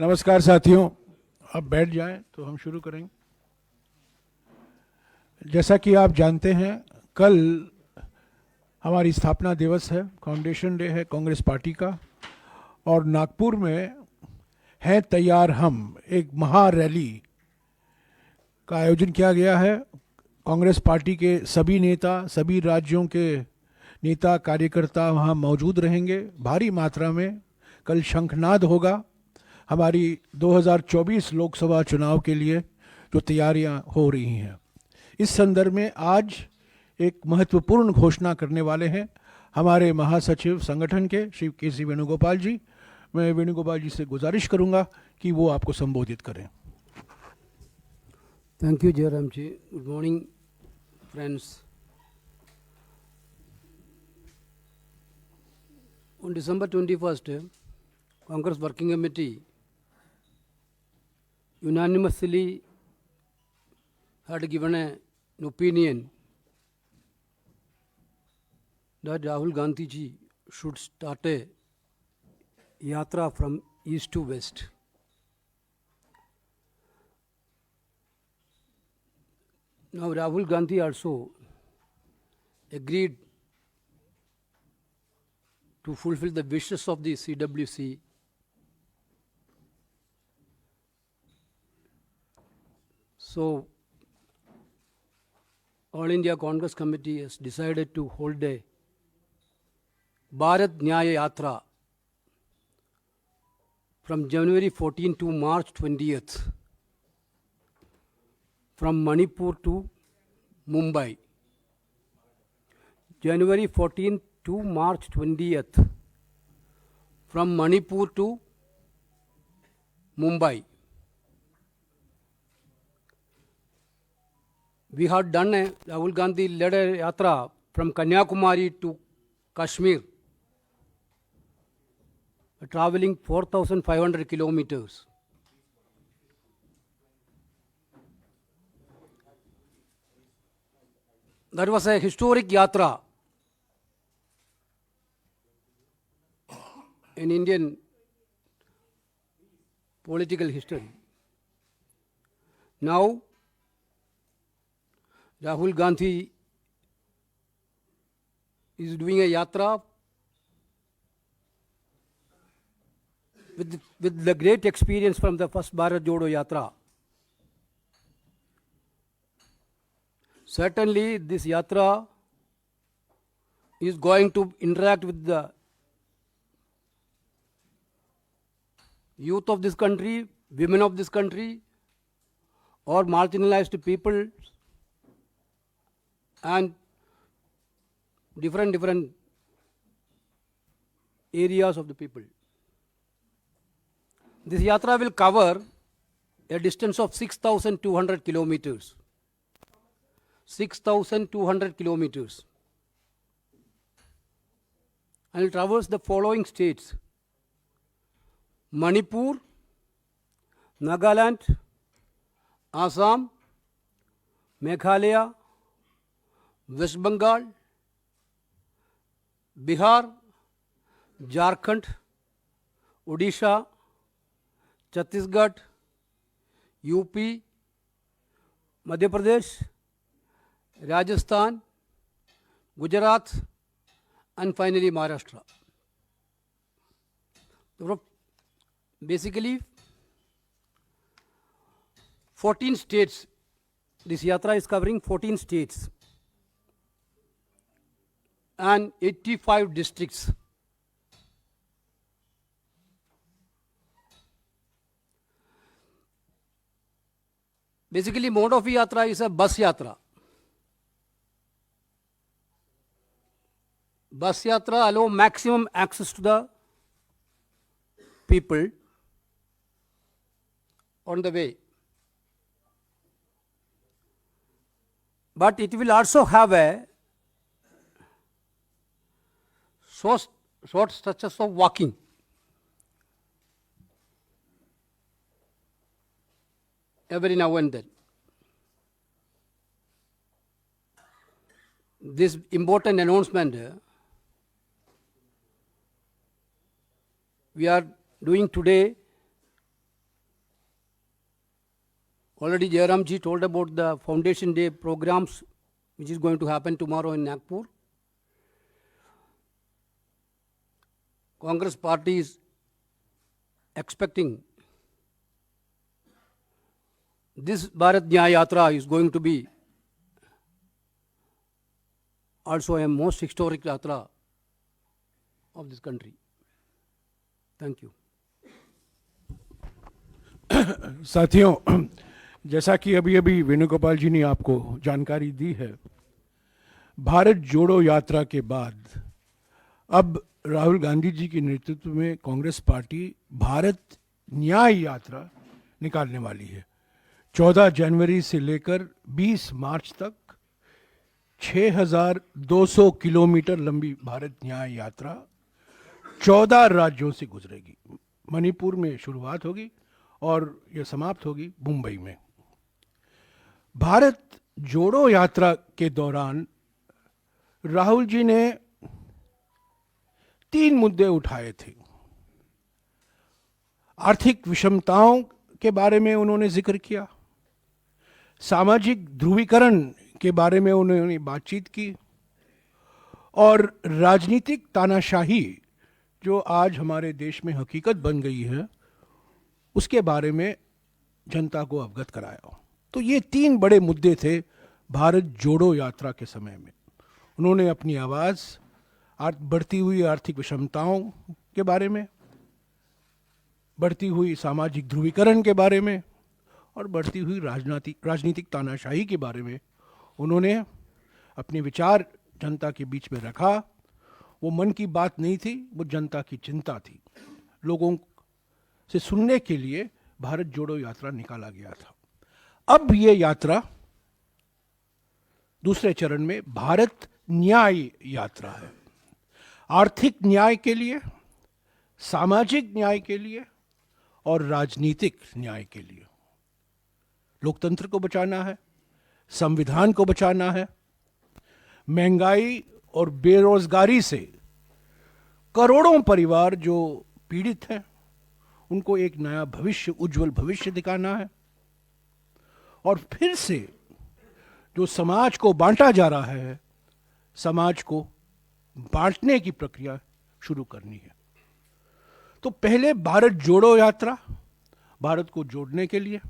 नमस्कार साथियों, अब बैठ जाएं तो हम शुरू करेंगे। जैसा कि आप जानते हैं, कल हमारी स्थापना दिवस है, फाउंडेशन डे है कांग्रेस पार्टी का। और नागपुर में है तैयार हम एक महा रैली का आयोजन किया गया है। कांग्रेस पार्टी के सभी नेता, सभी राज्यों के नेता कार्यकर्ता वहाँ मौजूद रहेंगे भारी मात्रा में। कल शंखनाद होगा। हमारी 2024 लोकसभा चुनाव के लिए जो तैयारियां हो रही हैं, इस संदर्भ में आज एक महत्वपूर्ण घोषणा करने वाले हैं हमारे महासचिव संगठन के श्री के.सी. वेणुगोपाल जी। मैं वेणुगोपाल जी से गुजारिश करूंगा कि वो आपको संबोधित करें। Thank you, Jairam ji. Good morning, friends. On December 21st, Congress Working Committee unanimously had given an opinion that Rahul Gandhi ji should start a yatra from east to west. Now Rahul Gandhi also agreed to fulfill the wishes of the CWC. So All India Congress Committee has decided to hold a Bharat Nyaya Yatra from January 14 to March 20th from Manipur to Mumbai. January 14 to March 20th from Manipur to Mumbai. We had done a Rahul Gandhi led a yatra from Kanyakumari to Kashmir, traveling 4,500 kilometers. That was a historic yatra in Indian political history. Now, Rahul Gandhi is doing a yatra with the great experience from the first Bharat Jodo Yatra. Certainly, this yatra is going to interact with the youth of this country, women of this country, or marginalized people, and different areas of the people. This yatra will cover a distance of 6,200 kilometers. 6,200 kilometers. And it travels the following states: Manipur, Nagaland, Assam, Meghalaya, West Bengal, Bihar, Jharkhand, Odisha, Chhattisgarh, UP, Madhya Pradesh, Rajasthan, Gujarat, and finally Maharashtra. So basically 14 states. This yatra is covering 14 states and 85 districts. Basically, mode of yatra is a bus yatra. Bus yatra allow maximum access to the people on the way. But it will also have a short stretches of walking. Every now and then. This important announcement we are doing today Already Jairam ji told about the Foundation Day programs which is going to happen tomorrow in Nagpur. Congress party is expecting this Bharat Nyaya Yatra is going to be also a most historic yatra of this country. Thank you. साथियों, जैसा कि अभी अभी वेणुगोपाल जी ने आपको जानकारी दी है, भारत जोड़ो यात्रा के बाद अब राहुल गांधी जी के नेतृत्व में कांग्रेस पार्टी भारत न्याय यात्रा निकालने वाली है। 14 जनवरी से लेकर 20 मार्च तक 6,200 किलोमीटर लंबी भारत न्याय यात्रा 14 राज्यों से गुजरेगी। मणिपुर में शुरुआत होगी और यह समाप्त होगी मुंबई में। भारत जोड़ो यात्रा के दौरान राहुल जी ने 3 मुद्दे उठाए थे। आर्थिक विषमताओं के बारे में उन्होंने जिक्र किया, सामाजिक ध्रुवीकरण के बारे में उन्होंने बातचीत की और राजनीतिक तानाशाही जो आज हमारे देश में हकीकत बन गई है उसके बारे में जनता को अवगत कराया। तो ये 3 बड़े मुद्दे थे भारत जोड़ो यात्रा के समय में। उन्होंने अपनी आवाज़ बढ़ती हुई आर्थिक विषमताओं के बारे में, बढ़ती हुई सामाजिक ध्रुवीकरण के बारे में और बढ़ती हुई राजनीतिक तानाशाही के बारे में उन्होंने अपने विचार जनता के बीच में रखा। वो मन की बात नहीं थी, वो जनता की चिंता थी। लोगों से सुनने के लिए भारत जोड़ो यात्रा निकाला गया था। अब ये यात्रा दूसरे चरण में भारत न्याय यात्रा है। आर्थिक न्याय के लिए, सामाजिक न्याय के लिए और राजनीतिक न्याय के लिए। लोकतंत्र को बचाना है, संविधान को बचाना है। महंगाई और बेरोजगारी से करोड़ों परिवार जो पीड़ित हैं उनको एक नया भविष्य, उज्जवल भविष्य दिखाना है। और फिर से जो समाज को बांटा जा रहा है, समाज को बांटने की प्रक्रिया शुरू करनी है। तो पहले भारत जोड़ो यात्रा भारत को जोड़ने के लिए,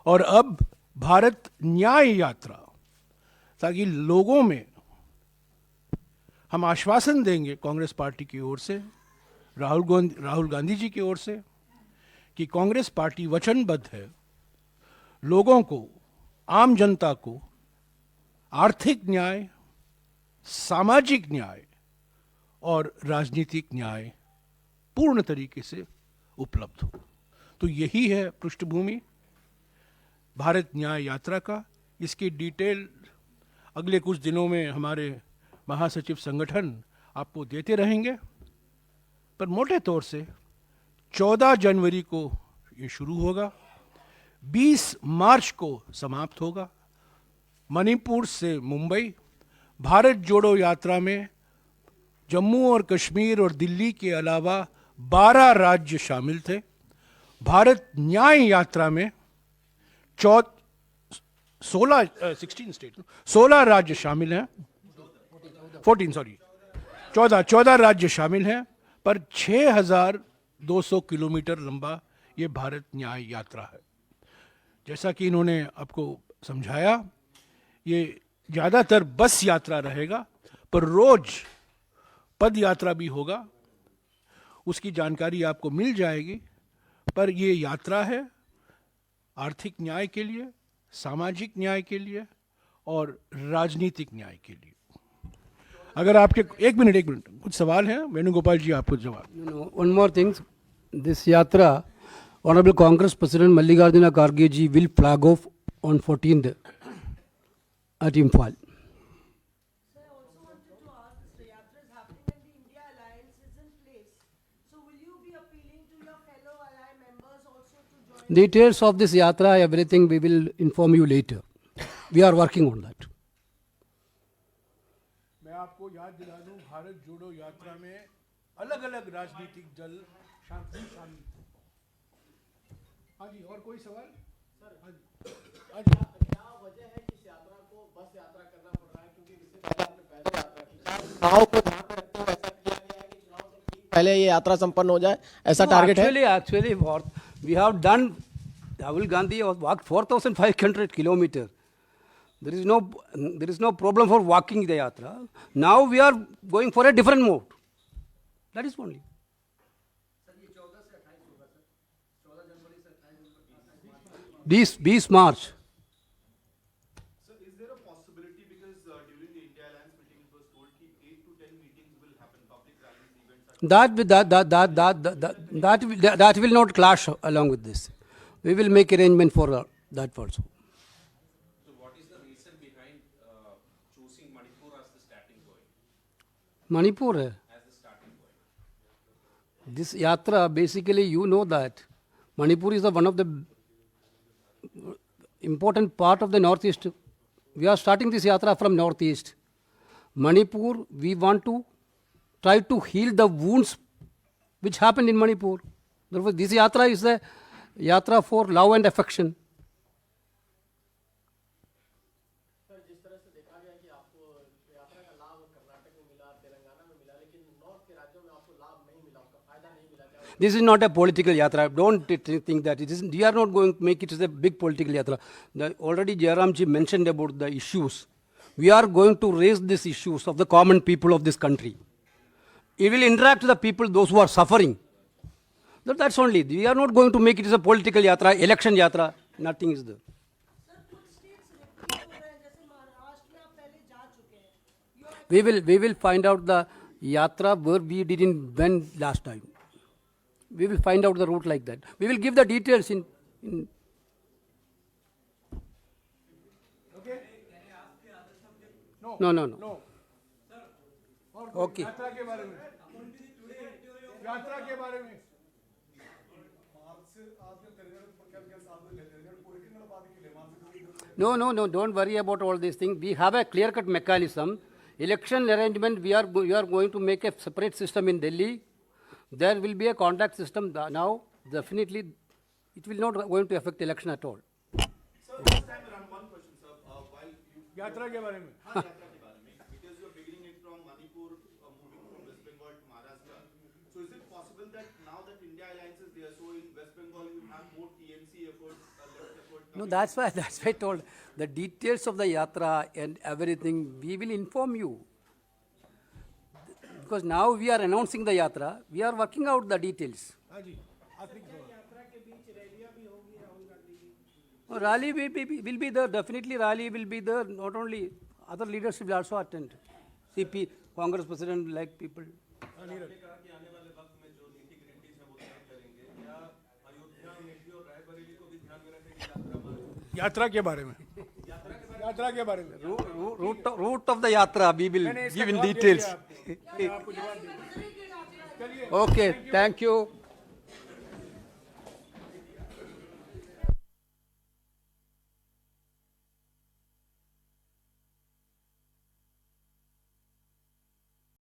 और अब भारत न्याय यात्रा, ताकि लोगों में हम आश्वासन देंगे कांग्रेस पार्टी की ओर से, राहुल गांधी जी की ओर से, कि कांग्रेस पार्टी वचनबद्ध है लोगों को, आम जनता को आर्थिक न्याय, सामाजिक न्याय और राजनीतिक न्याय पूर्ण तरीके से उपलब्ध हो। तो यही है पृष्ठभूमि भारत न्याय यात्रा का। इसकी डिटेल अगले कुछ दिनों में हमारे महासचिव संगठन आपको देते रहेंगे, पर मोटे तौर से 14 जनवरी को ये शुरू होगा, 20 मार्च को समाप्त होगा। मणिपुर से मुंबई। भारत जोड़ो यात्रा में जम्मू और कश्मीर और दिल्ली के अलावा 12 राज्य शामिल थे। भारत न्याय यात्रा में 16 राज्य शामिल हैं, 14 राज्य शामिल हैं, पर 6,200 किलोमीटर लंबा ये भारत न्याय यात्रा है। जैसा कि इन्होंने आपको समझाया, ये ज़्यादातर बस यात्रा रहेगा, पर रोज पद यात्रा भी होगा, उसकी जानकारी आपको मिल जाएगी। पर ये यात्रा है आर्थिक न्याय के लिए, सामाजिक न्याय के लिए और राजनीतिक न्याय के लिए। अगर आपके एक मिनट कुछ सवाल हैं, वेणुगोपाल जी आपको जवाब। One more thing, this yatra, Honorable Congress President Mallikarjuna Kharge ji will flag off on 14th at Imphal. Sir, I also wanted to ask, the Yatra is happening and the India Alliance is in place. So will you be appealing to your fellow ally members also to join? Details of this yatra, everything we will inform you later. We are working on that. मैं आपको याद दिला दूं, भारत जोड़ो यात्रा में अलग अलग राजनीतिक दल शामिल थे। हाँ जी, और कोई सवाल? पहले ये यात्रा संपन्न हो जाए, ऐसा टारगेट है? Actually, what we have done, Rahul Gandhi has walked 4,500 kilometers. There is no problem for walking the yatra. Now we are going for a different mode. That is only. 20 March. Sir, is there a possibility, because during the India Alliance meeting it was told that 8 to 10 meetings will happen, public rallies, events? That will not clash along with this. We will make arrangement for that also. So what is the reason behind choosing Manipur as the starting point? Manipur, As the starting point. this yatra, basically you know that Manipur is one of the important part of the northeast. We are starting this yatra from northeast. Manipur, we want to try to heal the wounds which happened in Manipur. Therefore, this yatra is a yatra for love and affection. This is not a political yatra. Don't think that it is. We are not going to make it as a big political yatra. Already Jairamji mentioned about the issues. We are going to raise these issues of the common people of this country. It will interact with the people, those who are suffering. That's only. We are not going to make it as a political yatra, election yatra. Nothing is there. Sir, कुछ states repeat हो रहे हैं, जैसे महाराष्ट्र में आप पहले जा चुके हैं. You are We will find out the yatra where we didn't went last time. We will find out the route like that. We will give the details in No. Okay. यात्रा के बारे में No, don't worry about all these things. We have a clear-cut mechanism. Election arrangement, we are going to make a separate system in Delhi. There will be a contact system now. Definitely, it will not going to affect election at all. Sir, this time around, one question, sir. While you यात्रा के बारे में Yatra ke baare mein, because you are beginning it from Manipur, moving from West Bengal to Maharashtra. So is it possible that now that India Alliance is there, so in West Bengal you have more TMC efforts, left effort? No, that's why I told the details of the yatra and everything. We will inform you. Because now we are announcing the yatra, we are working out the details. हाँ जी आखिरी Rally will be there, definitely rally will be there. Not only other leaders will also attend. CP, Congress President, like people. यात्रा के बारे में Route of the yatra, we will give in details. Okay, thank you.